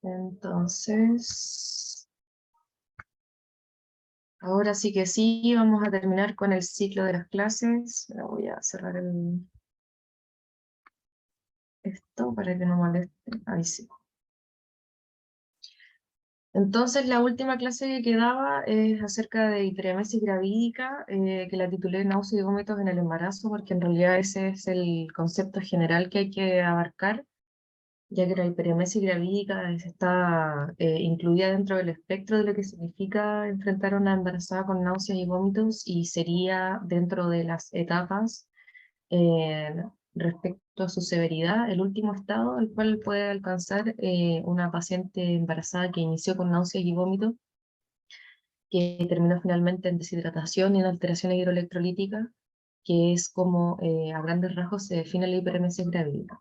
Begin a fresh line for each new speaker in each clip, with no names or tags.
Entonces, ahora sí que sí, vamos a terminar con el ciclo de las clases. Voy a cerrar esto para que no moleste. Ahí sí. Entonces, la última clase que quedaba es acerca de hiperemesis gravídica, que la titulé Náuseas y vómitos en el embarazo, porque en realidad ese es el concepto general que hay que abarcar, ya que la hiperemesis gravídica está incluida dentro del espectro de lo que significa enfrentar a una embarazada con náuseas y vómitos, y sería dentro de las etapas eh, respecto a su severidad, el último estado al cual puede alcanzar una paciente embarazada que inició con náuseas y vómitos, que terminó finalmente en deshidratación y en alteración hidroelectrolítica, que es como a grandes rasgos se define la hiperemesis gravídica.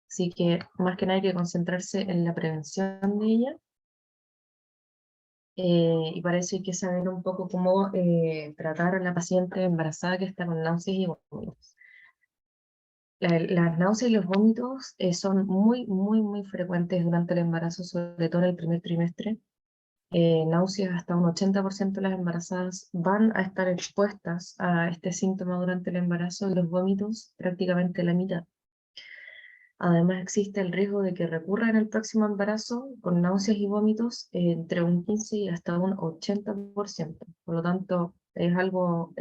Así que más que nada hay que concentrarse en la prevención de ella, y para eso hay que saber un poco cómo tratar a la paciente embarazada que está con náuseas y vómitos. Las náuseas y los vómitos son muy frecuentes durante el embarazo, sobre todo en el primer trimestre. Náuseas, hasta un 80% de las embarazadas van a estar expuestas a este síntoma durante el embarazo, y los vómitos prácticamente la mitad. Además, existe el riesgo de que recurra en el próximo embarazo con náuseas y vómitos entre un 15 y hasta un 80%. Por lo tanto, es algo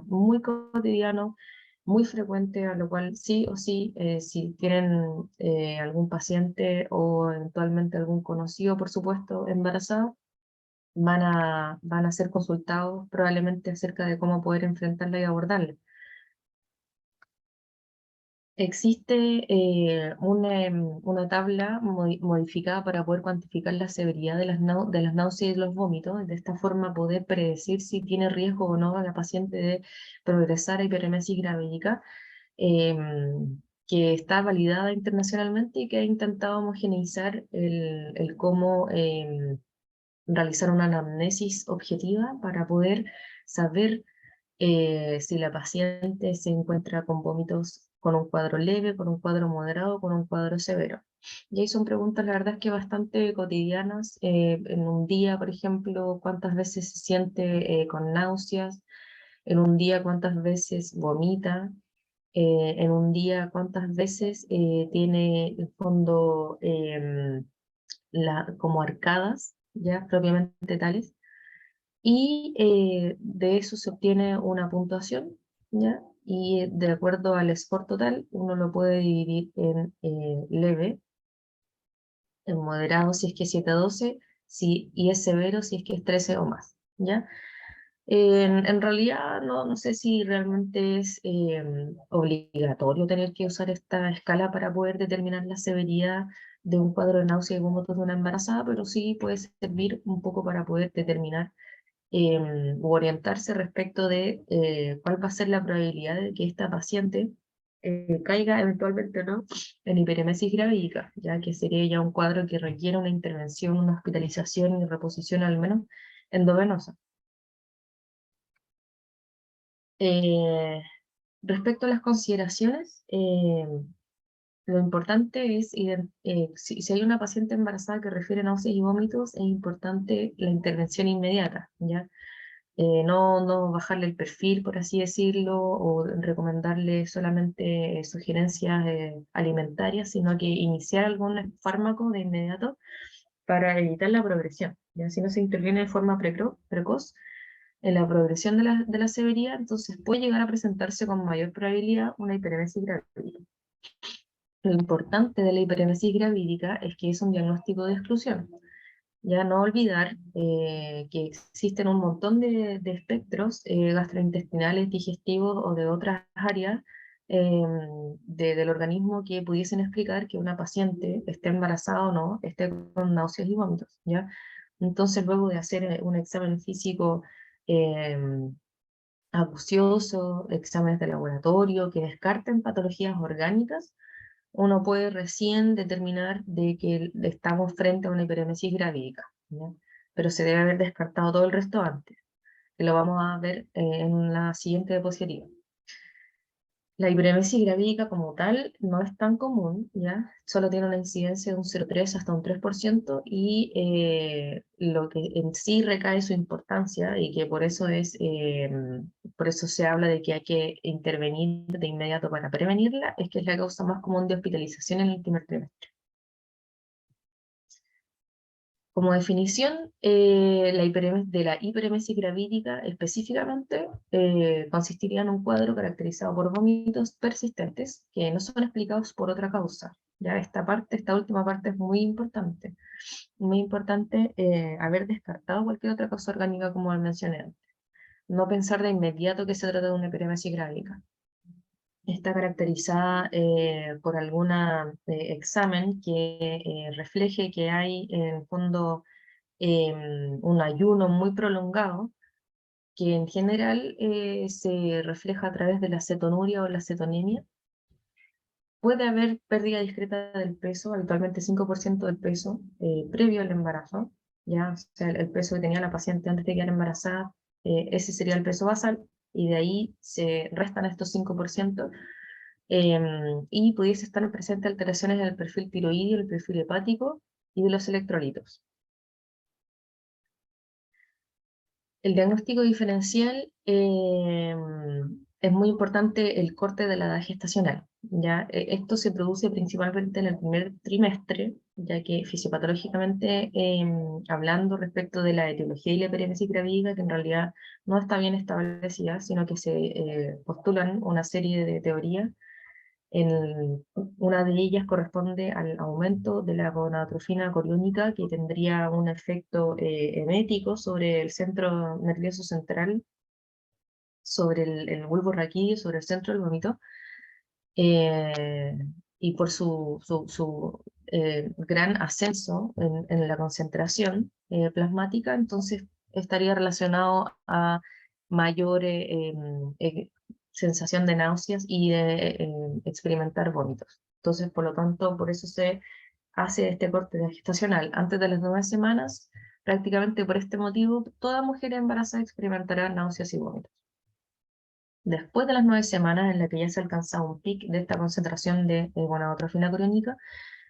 muy cotidiano, muy frecuente, a lo cual sí o sí, si tienen algún paciente o eventualmente algún conocido, por supuesto, embarazado, van a ser consultados probablemente acerca de cómo poder enfrentarla y abordarla. Existe una tabla modificada para poder cuantificar la severidad de de las náuseas y los vómitos, de esta forma poder predecir si tiene riesgo o no a la paciente de progresar a hiperemesis gravídica, que está validada internacionalmente y que ha intentado homogeneizar el cómo realizar una anamnesis objetiva para poder saber si la paciente se encuentra con vómitos con un cuadro leve, con un cuadro moderado, con un cuadro severo. Y ahí son preguntas, la verdad es que bastante cotidianas. En un día, por ejemplo, ¿cuántas veces se siente con náuseas? En un día, ¿cuántas veces vomita? En un día, ¿cuántas veces tiene el fondo como arcadas, ya propiamente tales? Y de eso se obtiene una puntuación, ¿ya? Y de acuerdo al score total, uno lo puede dividir en leve, en moderado si es que es 7 a 12, y es severo si es que es 13 o más, ¿ya? En realidad no sé si realmente es obligatorio tener que usar esta escala para poder determinar la severidad de un cuadro de náusea y vómitos de una embarazada, pero sí puede servir un poco para poder determinar u orientarse respecto de cuál va a ser la probabilidad de que esta paciente caiga eventualmente o no en hiperemesis gravídica, ya que sería ya un cuadro que requiere una intervención, una hospitalización y reposición al menos endovenosa. Eh, Respecto a las consideraciones, lo importante es, si hay una paciente embarazada que refiere náuseas y vómitos, es importante la intervención inmediata, ¿ya? No bajarle el perfil, por así decirlo, o recomendarle solamente sugerencias alimentarias, sino que iniciar algún fármaco de inmediato para evitar la progresión. ¿Ya? Si no se interviene de forma precoz en la progresión de de la severidad, entonces puede llegar a presentarse con mayor probabilidad una hiperemesis gravídica. Lo importante de la hiperemesis gravídica es que es un diagnóstico de exclusión. Ya no olvidar que existen un montón de espectros gastrointestinales, digestivos o de otras áreas eh, del organismo que pudiesen explicar que una paciente esté embarazada o no, esté con náuseas y vómitos, ¿ya? Entonces, luego de hacer un examen físico eh, acucioso, exámenes de laboratorio que descarten patologías orgánicas, uno puede recién determinar de que estamos frente a una hiperemesis gravídica, ¿ya? Pero se debe haber descartado todo el resto antes, que lo vamos a ver en la siguiente diapositiva. La hiperemesis gravídica como tal no es tan común, ¿ya? Solo tiene una incidencia de un 0,3 hasta un 3% y lo que en sí recae su importancia y que por eso se habla de que hay que intervenir de inmediato para prevenirla, es que es la causa más común de hospitalización en el primer trimestre. Como definición, de la hiperemesis gravídica específicamente consistiría en un cuadro caracterizado por vómitos persistentes que no son explicados por otra causa. Ya esta última parte es muy importante haber descartado cualquier otra causa orgánica como mencioné antes. No pensar de inmediato que se trata de una hiperemesis gravídica. Está caracterizada por algún examen que refleje que hay en el fondo un ayuno muy prolongado, que en general se refleja a través de la cetonuria o la cetonemia. Puede haber pérdida discreta del peso, habitualmente 5% del peso, previo al embarazo, ya, o sea, el peso que tenía la paciente antes de quedar embarazada, ese sería el peso basal, y de ahí se restan estos 5%, y pudiese estar presentes alteraciones en el perfil tiroideo, el perfil hepático y de los electrolitos. El diagnóstico diferencial es muy importante el corte de la edad gestacional. ¿Ya? Esto se produce principalmente en el primer trimestre, ya que fisiopatológicamente hablando respecto de la etiología y la hiperemesis gravídica, que en realidad no está bien establecida, sino que se postulan una serie de teorías. Una de ellas corresponde al aumento de la gonadotrofina coriónica, que tendría un efecto emético sobre el centro nervioso central, sobre el bulbo raquídeo, sobre el centro del vómito, eh, y por su gran ascenso en la concentración plasmática, entonces estaría relacionado a mayor sensación de náuseas y de experimentar vómitos. Entonces, por lo tanto, por eso se hace este corte de gestacional antes de las 9 semanas. Prácticamente por este motivo, toda mujer embarazada experimentará náuseas y vómitos. Después de las 9 semanas, en la que ya se alcanza un pic de esta concentración de gonadotrofina crónica,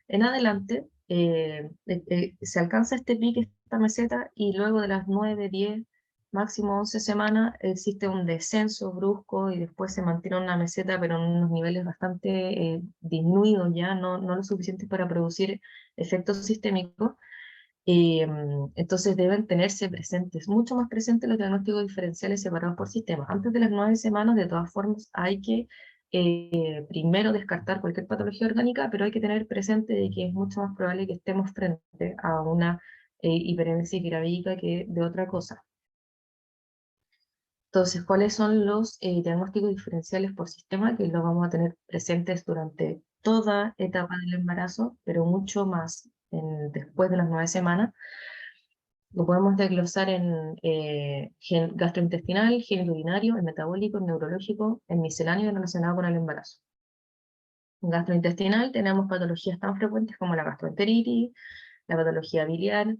en adelante se alcanza este pic, esta meseta, y luego de las 9, 10, máximo 11 semanas, existe un descenso brusco y después se mantiene una meseta, pero en unos niveles bastante disminuidos ya, no lo suficientes para producir efectos sistémicos. Entonces deben tenerse presentes, mucho más presentes los diagnósticos diferenciales separados por sistemas. Antes de las 9 semanas, de todas formas, hay que primero descartar cualquier patología orgánica, pero hay que tener presente de que es mucho más probable que estemos frente a una hiperemesis gravídica que de otra cosa. Entonces, ¿cuáles son los diagnósticos diferenciales por sistema? Que los vamos a tener presentes durante toda etapa del embarazo, pero mucho más después de las 9 semanas. Lo podemos desglosar en gastrointestinal, genitourinario, el metabólico, el neurológico, el misceláneo relacionado con el embarazo. En gastrointestinal tenemos patologías tan frecuentes como la gastroenteritis, la patología biliar.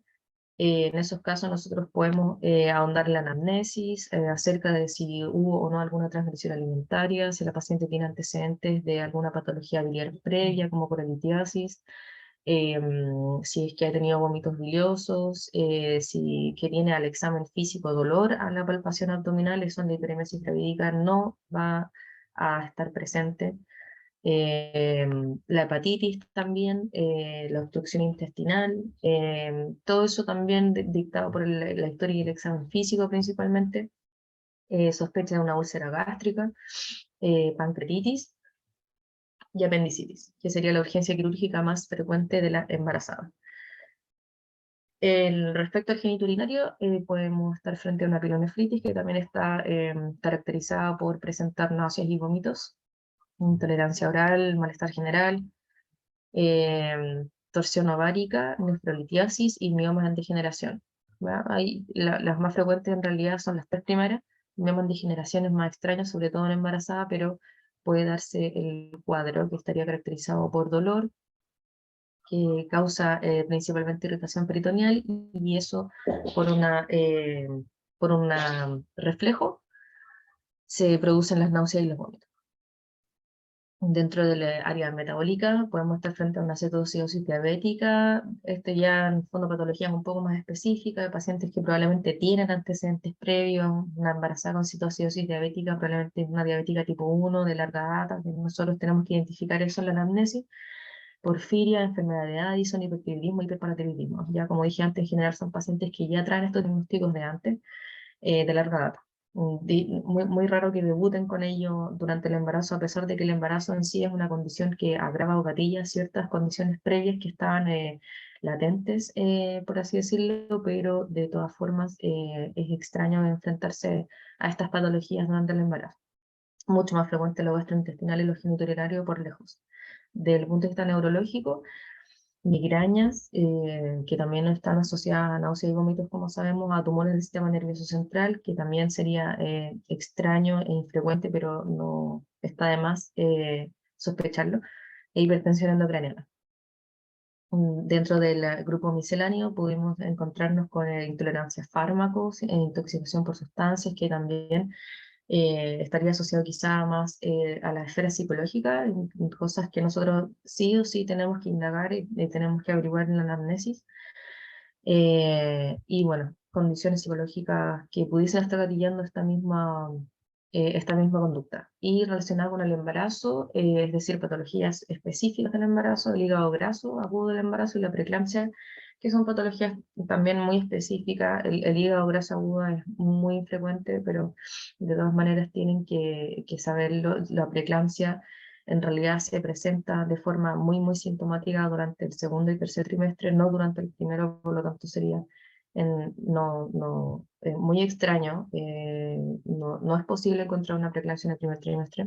En esos casos nosotros podemos ahondar en la anamnesis acerca de si hubo o no alguna transgresión alimentaria, si la paciente tiene antecedentes de alguna patología biliar previa como colelitiasis, si es que ha tenido vómitos biliosos, si que tiene al examen físico dolor a la palpación abdominal, eso en la hiperemesis gravídica no va a estar presente. eh, la hepatitis también, la obstrucción intestinal, todo eso también dictado por la historia y el examen físico principalmente, sospecha de una úlcera gástrica, pancreatitis y apendicitis, que sería la urgencia quirúrgica más frecuente de la embarazada. Respecto al genitourinario, podemos estar frente a una pielonefritis que también está caracterizada por presentar náuseas y vómitos, intolerancia oral, malestar general, torsión ovárica, nefrolitiasis y miomas en degeneración. Ahí, las más frecuentes en realidad son las tres primeras. Miomas en degeneración es más extraño, sobre todo en embarazada, pero puede darse el cuadro que estaría caracterizado por dolor, que causa principalmente irritación peritoneal, y eso por por un reflejo se producen las náuseas y los vómitos. Dentro del área metabólica podemos estar frente a una cetocidosis diabética, ya en fondo patologías un poco más específicas de pacientes que probablemente tienen antecedentes previos, una embarazada con cetocidosis diabética, probablemente una diabética tipo 1 de larga data, que nosotros tenemos que identificar eso en la anamnesis, porfiria, enfermedad de Addison, hipertiroidismo, hiperparatiroidismo. Ya como dije antes, en general son pacientes que ya traen estos diagnósticos de antes, de larga data. Muy raro que debuten con ello durante el embarazo, a pesar de que el embarazo en sí es una condición que agrava o gatilla ciertas condiciones previas que estaban latentes, por así decirlo, pero de todas formas es extraño enfrentarse a estas patologías durante el embarazo. Mucho más frecuente lo gastrointestinal y lo genitourinario por lejos. Del punto de vista neurológico, migrañas, que también están asociadas a náuseas y vómitos, como sabemos, a tumores del sistema nervioso central, que también sería extraño e infrecuente, pero no está de más sospecharlo, e hipertensión endocraniana. Dentro del grupo misceláneo pudimos encontrarnos con intolerancia a fármacos, intoxicación por sustancias, que también estaría asociado quizá más a la esfera psicológica, en cosas que nosotros sí o sí tenemos que indagar y tenemos que averiguar en la anamnesis. Y bueno, condiciones psicológicas que pudiesen estar gatillando esta misma conducta. Y relacionada con el embarazo, es decir, patologías específicas del embarazo, el hígado graso agudo del embarazo y la preeclampsia, que son patologías también muy específicas. El hígado graso agudo es muy infrecuente, pero de todas maneras tienen que saberlo. La preeclampsia en realidad se presenta de forma muy sintomática durante el segundo y tercer trimestre, no durante el primero, por lo tanto sería muy extraño. No es posible encontrar una preeclampsia en el primer trimestre,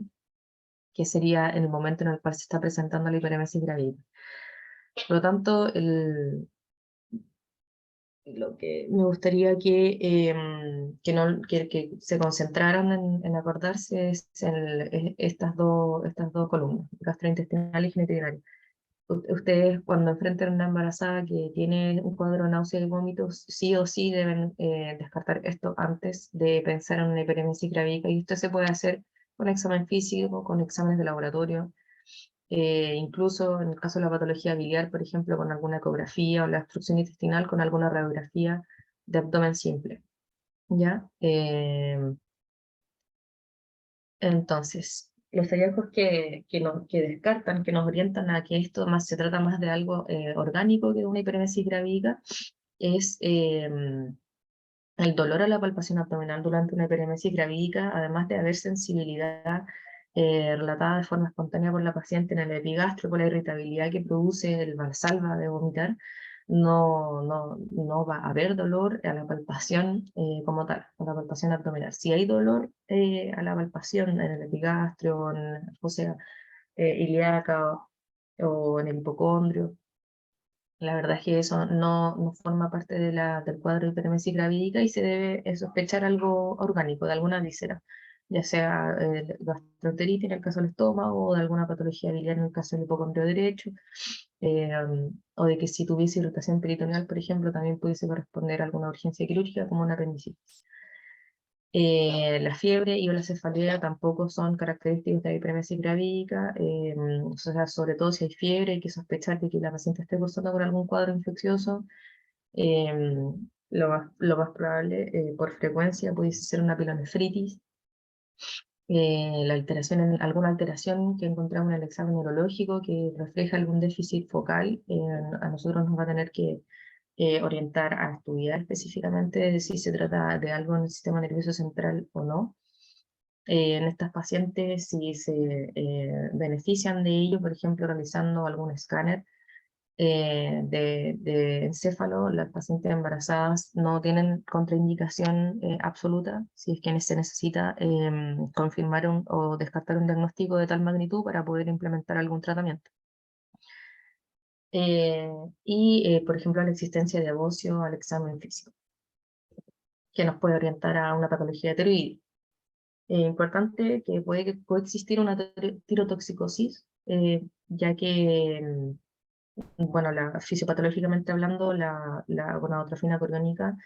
que sería en el momento en el cual se está presentando la hiperemesis gravídica. Por lo tanto, lo que me gustaría que se concentraran en acordarse es estas dos columnas, gastrointestinal y genitourinaria. Ustedes cuando enfrenten a una embarazada que tiene un cuadro de náusea y vómitos, sí o sí deben descartar esto antes de pensar en una hiperemesis gravídica, y esto se puede hacer con examen físico, con exámenes de laboratorio, incluso en el caso de la patología biliar, por ejemplo, con alguna ecografía o la obstrucción intestinal con alguna radiografía de abdomen simple. ¿Ya? Entonces, los hallazgos que descartan, que nos orientan a que esto más se trata más de algo orgánico que de una hiperemesis gravídica, es el dolor a la palpación abdominal durante una hiperemesis gravídica, además de haber sensibilidad relatada de forma espontánea por la paciente en el epigastro, por la irritabilidad que produce el valsalva de vomitar. No va a haber dolor a la palpación como tal, a la palpación abdominal. Si hay dolor a la palpación en el epigastro, en la fósea ilíaca o en el hipocondrio, la verdad es que eso no forma parte del cuadro de hiperemesis gravídica y se debe sospechar algo orgánico, de alguna víscera, ya sea gastroenteritis en el caso del estómago, o de alguna patología biliar en el caso del hipocondrio derecho, eh, o de que si tuviese irritación peritoneal, por ejemplo, también pudiese corresponder a alguna urgencia quirúrgica como una apendicitis. La fiebre y la cefalea tampoco son características de la hiperemesis gravídica, o sea, sobre todo si hay fiebre, hay que sospechar de que la paciente esté cursando con algún cuadro infeccioso. eh, lo más probable, por frecuencia, pudiese ser una pilonefritis. Alguna alteración que encontramos en el examen neurológico que refleja algún déficit focal, a nosotros nos va a tener que orientar a estudiar específicamente si se trata de algo en el sistema nervioso central o no. En estas pacientes, si se benefician de ello, por ejemplo, realizando algún escáner de encéfalo, las pacientes embarazadas no tienen contraindicación absoluta si es que se necesita confirmar o descartar un diagnóstico de tal magnitud para poder implementar algún tratamiento. Por ejemplo, la existencia de bocio al examen físico, que nos puede orientar a una patología de tiroides. Importante que puede coexistir una tirotoxicosis, ya que, bueno, fisiopatológicamente hablando, la gonadotrofina coriónica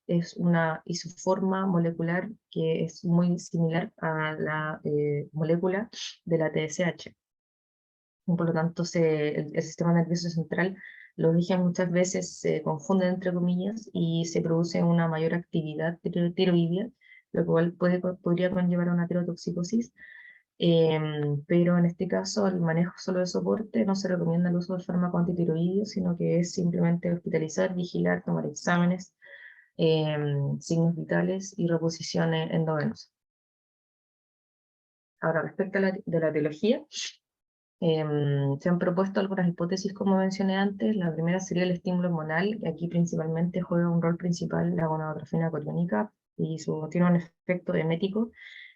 es una isoforma molecular que es muy similar a la molécula de la TSH. Por lo tanto, el sistema nervioso central, los origen muchas veces se confunden entre comillas y se produce una mayor actividad tiroidea, lo cual podría conllevar a una tirotoxicosis. Pero en este caso, el manejo solo de soporte no se recomienda el uso del fármaco antitiroideo, sino que es simplemente hospitalizar, vigilar, tomar exámenes, signos vitales y reposiciones endovenosas. Ahora, respecto a de la etiología, se han propuesto algunas hipótesis, como mencioné antes. La primera sería el estímulo hormonal, que aquí principalmente juega un rol principal la gonadotrofina coriónica y tiene un efecto emético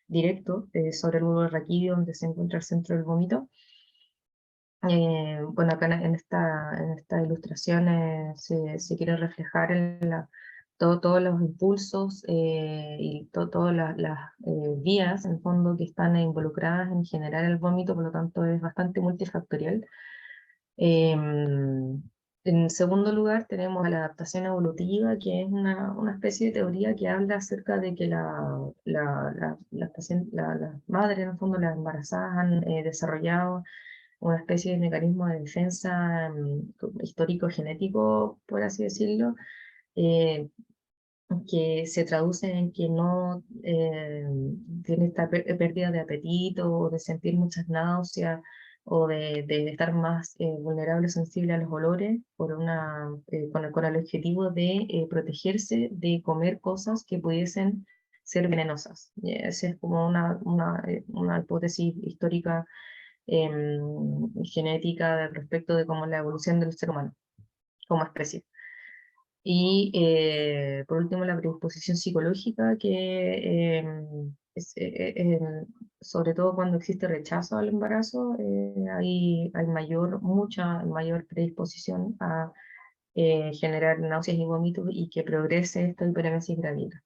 directo sobre el bulbo raquídeo, donde se encuentra el centro del vómito. Bueno, acá en esta ilustración se quiere reflejar todos los impulsos y todas las vías, en el fondo, que están involucradas en generar el vómito, por lo tanto es bastante multifactorial. En segundo lugar, tenemos a la adaptación evolutiva, que es una especie de teoría que habla acerca de que las madres, en el fondo, las embarazadas, han desarrollado una especie de mecanismo de defensa histórico genético, por así decirlo, eh, que se traduce en que no tiene esta pérdida de apetito o de sentir muchas náuseas o de estar más vulnerable o sensible a los olores con el objetivo de protegerse de comer cosas que pudiesen ser venenosas. Esa es como una hipótesis histórica genética respecto de cómo la evolución del ser humano como especie. Y por último, la predisposición psicológica, que sobre todo cuando existe rechazo al embarazo, hay mucha mayor predisposición a generar náuseas y vómitos y que progrese esta hiperemesis gravídica.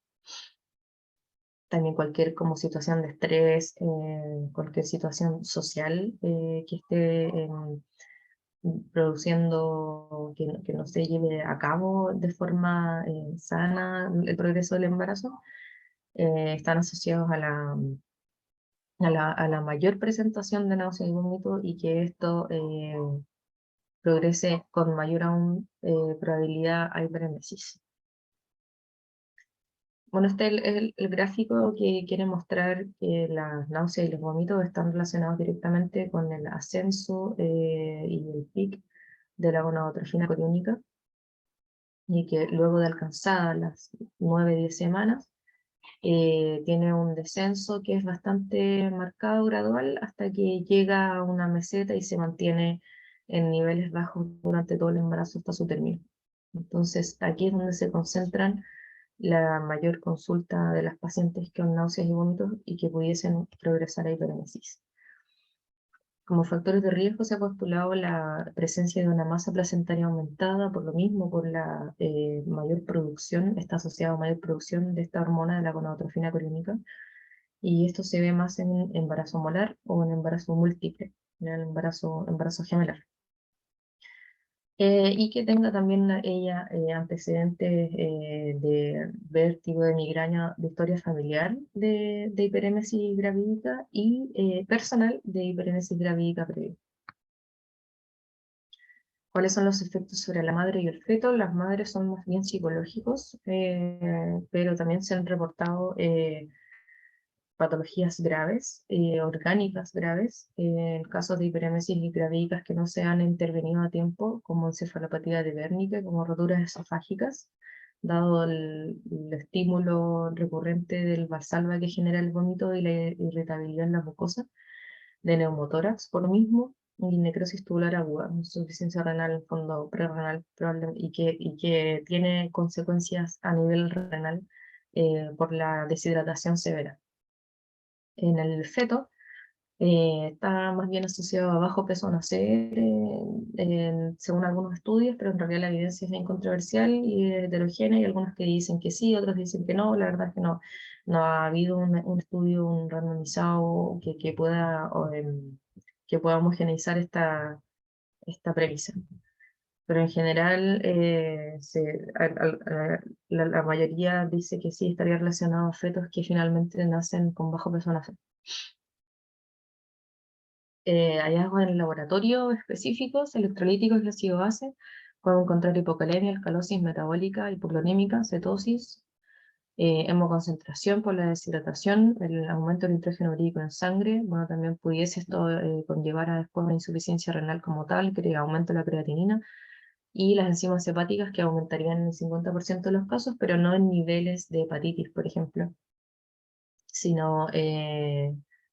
También cualquier como situación de estrés, cualquier situación social que esté produciendo que no se lleve a cabo de forma sana el progreso del embarazo, están asociados a la mayor presentación de náuseas y vómitos y que esto progrese con mayor aún probabilidad a hiperemesis. Bueno, este es el gráfico que quiere mostrar que las náuseas y los vómitos están relacionados directamente con el ascenso y el pic de la gonadotrofina coriónica, y que luego de alcanzadas las 9-10 semanas, tiene un descenso que es bastante marcado, gradual, hasta que llega a una meseta y se mantiene en niveles bajos durante todo el embarazo hasta su término. Entonces, aquí es donde se concentran la mayor consulta de las pacientes con náuseas y vómitos y que pudiesen progresar a hiperemesis. Como factores de riesgo se ha postulado la presencia de una masa placentaria aumentada, por lo mismo, por la mayor producción, está asociado a mayor producción de esta hormona de la gonadotrofina coriónica, y esto se ve más en embarazo molar o en embarazo múltiple, en el embarazo gemelar. Y que tenga también ella antecedentes de vértigo, de migraña, de historia familiar de hiperémesis gravídica y personal de hiperémesis gravídica previa. ¿Cuáles son los efectos sobre la madre y el feto? Las madres son más bien psicológicos, pero también se han reportado patologías graves, orgánicas graves, en casos de hiperemesis gravídicas que no se han intervenido a tiempo, como encefalopatía de Wernicke, como roturas esofágicas, dado el estímulo recurrente del valsalva que genera el vómito y la irritabilidad en la mucosa, de neumotórax por lo mismo, y necrosis tubular aguda, insuficiencia renal en fondo prerrenal y que tiene consecuencias a nivel renal por la deshidratación severa. En el feto está más bien asociado a bajo peso a nacer, según algunos estudios, pero en realidad la evidencia es bien controversial y heterogénea, y algunos que dicen que sí, otros dicen que no. La verdad es que no ha habido un estudio randomizado que pueda homogeneizar esta premisa. pero en general la mayoría dice que sí estaría relacionado a fetos que finalmente nacen con bajo peso nacer. Hallazgos en el laboratorio específicos, electrolíticos y ácido base, pueden encontrar hipocalemia, alcalosis metabólica, hipoclonémica, cetosis, hemoconcentración por la deshidratación, el aumento del nitrógeno ureico en sangre. Bueno, también pudiese esto conllevar a después una insuficiencia renal como tal, que aumento de la creatinina, y las enzimas hepáticas que aumentarían en el 50% de los casos, pero no en niveles de hepatitis, por ejemplo, sino,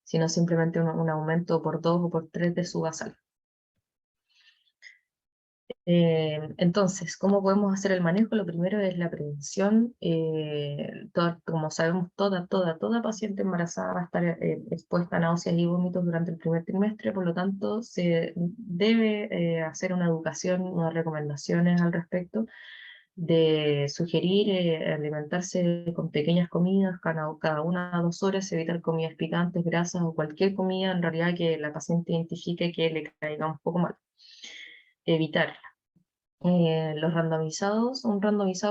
sino simplemente un aumento por 2 o por 3 de su basal. Entonces, ¿cómo podemos hacer el manejo? Lo primero es la prevención. Como sabemos, toda paciente embarazada va a estar expuesta a náuseas y vómitos durante el primer trimestre, por lo tanto, se debe hacer una educación, unas recomendaciones al respecto, de sugerir alimentarse con pequeñas comidas, cada 1 a 2 horas, evitar comidas picantes, grasas o cualquier comida en realidad que la paciente identifique que le caiga un poco mal. Evitar. Un randomizado,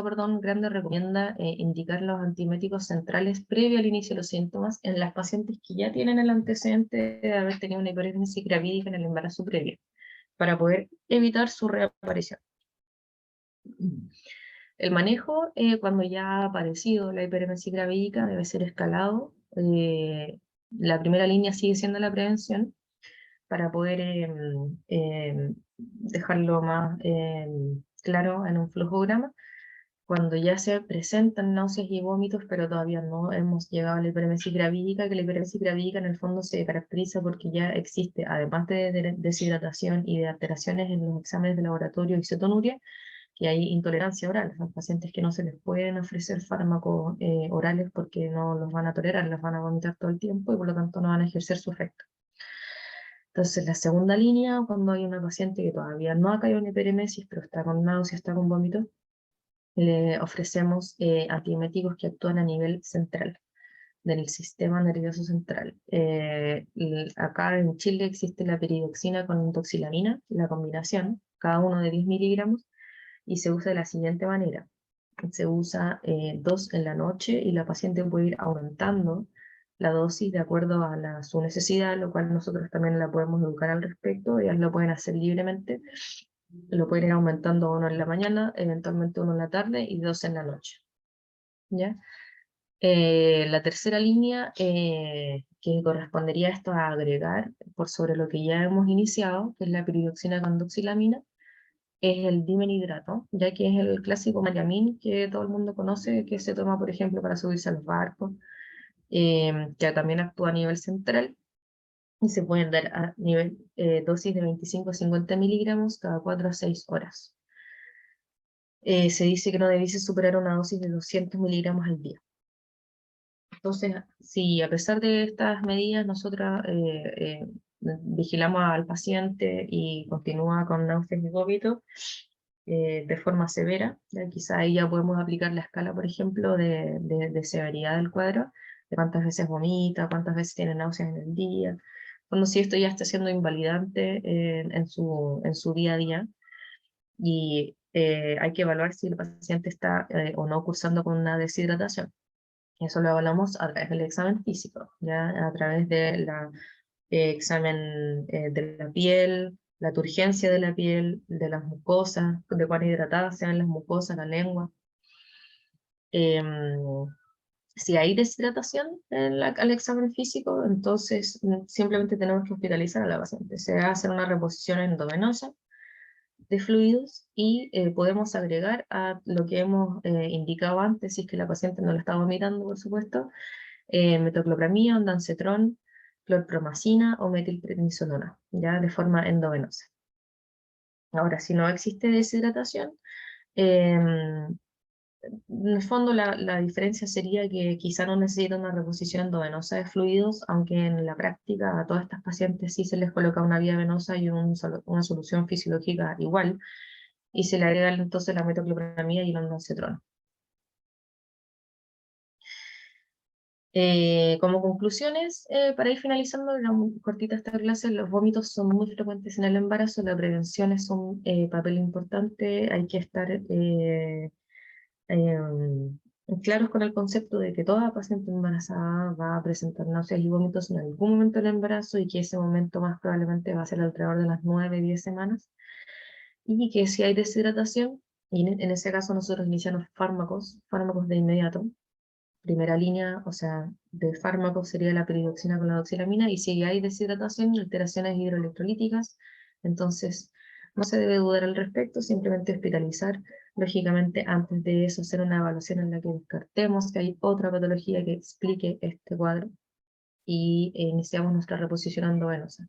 perdón, grande recomienda indicar los antieméticos centrales previo al inicio de los síntomas en las pacientes que ya tienen el antecedente de haber tenido una hiperemesis gravídica en el embarazo previo, para poder evitar su reaparición. El manejo, cuando ya ha aparecido la hiperemesis gravídica, debe ser escalado. La primera línea sigue siendo la prevención, para poder dejarlo más claro en un flujograma. Cuando ya se presentan náuseas y vómitos, pero todavía no hemos llegado a la hiperemesis gravídica, que la hiperemesis gravídica en el fondo se caracteriza porque ya existe, además de deshidratación y de alteraciones en los exámenes de laboratorio y cetonuria, que hay intolerancia oral. Son pacientes que no se les pueden ofrecer fármacos orales porque no los van a tolerar, los van a vomitar todo el tiempo y por lo tanto no van a ejercer su efecto. Entonces, la segunda línea, cuando hay una paciente que todavía no ha caído en hiperemesis, pero está con náuseas, está con vómito, le ofrecemos antieméticos que actúan a nivel central, del sistema nervioso central. Acá en Chile existe la peridoxina con intoxilamina, la combinación, cada uno de 10 miligramos, y se usa de la siguiente manera. Se usa 2 en la noche y la paciente puede ir aumentando la dosis de acuerdo a su necesidad, lo cual nosotros también la podemos educar al respecto. Ellas lo pueden hacer libremente, lo pueden ir aumentando 1 en la mañana, eventualmente 1 en la tarde y 2 en la noche. ¿Ya? La tercera línea, que correspondería a esto a agregar por sobre lo que ya hemos iniciado, que es la piridoxina con doxilamina, es el dimenhidrato, ya que es el clásico Mariamín que todo el mundo conoce, que se toma, por ejemplo, para subirse a los barcos, que también actúa a nivel central, y se pueden dar a nivel dosis de 25 a 50 miligramos cada 4 a 6 horas. Se dice que no debiese superar una dosis de 200 miligramos al día. Entonces, si a pesar de estas medidas nosotras vigilamos al paciente y continúa con náuseas y vómitos de forma severa, ya quizá ahí ya podemos aplicar la escala, por ejemplo, de severidad del cuadro, de cuántas veces vomita, cuántas veces tiene náuseas en el día, cuando si esto ya está siendo invalidante en su día a día, y hay que evaluar si el paciente está o no cursando con una deshidratación. Eso lo hablamos a través del examen físico, ¿ya? A través del examen de la piel, la turgencia de la piel, de las mucosas, de cuán hidratadas sean las mucosas, la lengua. Si hay deshidratación al examen físico, entonces simplemente tenemos que hospitalizar a la paciente. Se va a hacer una reposición endovenosa de fluidos y podemos agregar a lo que hemos indicado antes, si es que la paciente no lo está vomitando, por supuesto, metoclopramida, ondansetron, clorpromacina o metilprednisolona, ya de forma endovenosa. Ahora, si no existe deshidratación, en el fondo la diferencia sería que quizá no necesita una reposición endovenosa de fluidos, aunque en la práctica a todas estas pacientes sí se les coloca una vía venosa y una solución fisiológica igual, y se le agrega entonces la metoclopramida y el ondansetron. Como conclusiones, para ir finalizando, era muy cortita esta clase, los vómitos son muy frecuentes en el embarazo, la prevención es un papel importante, hay que estar claros con el concepto de que toda paciente embarazada va a presentar náuseas y vómitos en algún momento del embarazo y que ese momento más probablemente va a ser alrededor de las 9-10 semanas, y que si hay deshidratación, y en ese caso nosotros iniciamos fármacos de inmediato. Primera línea, o sea, de fármacos sería la peridoxina con la doxilamina, y si hay deshidratación, alteraciones hidroelectrolíticas, entonces no se debe dudar al respecto, simplemente hospitalizar. Lógicamente, antes de eso, hacer una evaluación en la que descartemos que hay otra patología que explique este cuadro, y iniciamos nuestra reposición endovenosa.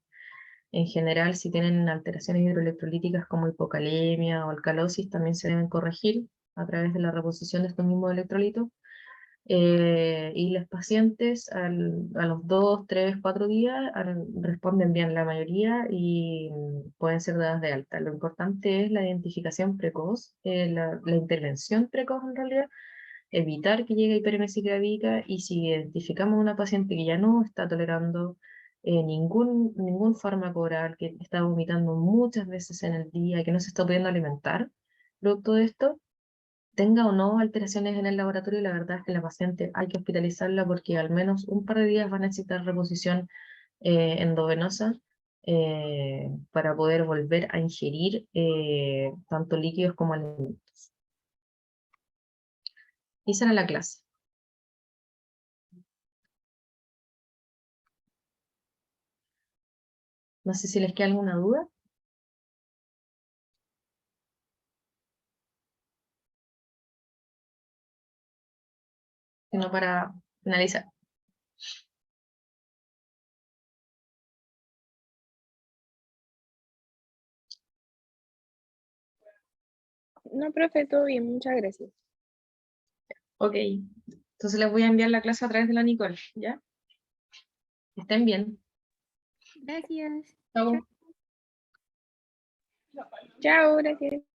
En general, si tienen alteraciones hidroelectrolíticas como hipocalemia o alcalosis, también se deben corregir a través de la reposición de estos mismos electrolitos. Y los pacientes a los 2, 3, 4 días responden bien la mayoría y pueden ser dadas de alta. Lo importante es la identificación precoz, la intervención precoz en realidad, evitar que llegue a hiperemesis gravídica, y si identificamos una paciente que ya no está tolerando ningún fármaco oral, que está vomitando muchas veces en el día, que no se está pudiendo alimentar, producto de esto, tenga o no alteraciones en el laboratorio, la verdad es que la paciente hay que hospitalizarla porque al menos un par de días va a necesitar reposición endovenosa para poder volver a ingerir tanto líquidos como alimentos. Y esa era la clase. No sé si les queda alguna duda. Sino para finalizar.
No, profe, todo bien, muchas gracias.
Ok, entonces les voy a enviar la clase a través de la Nicole, ¿ya? Que estén bien.
Gracias.
Chau.
Chao, gracias.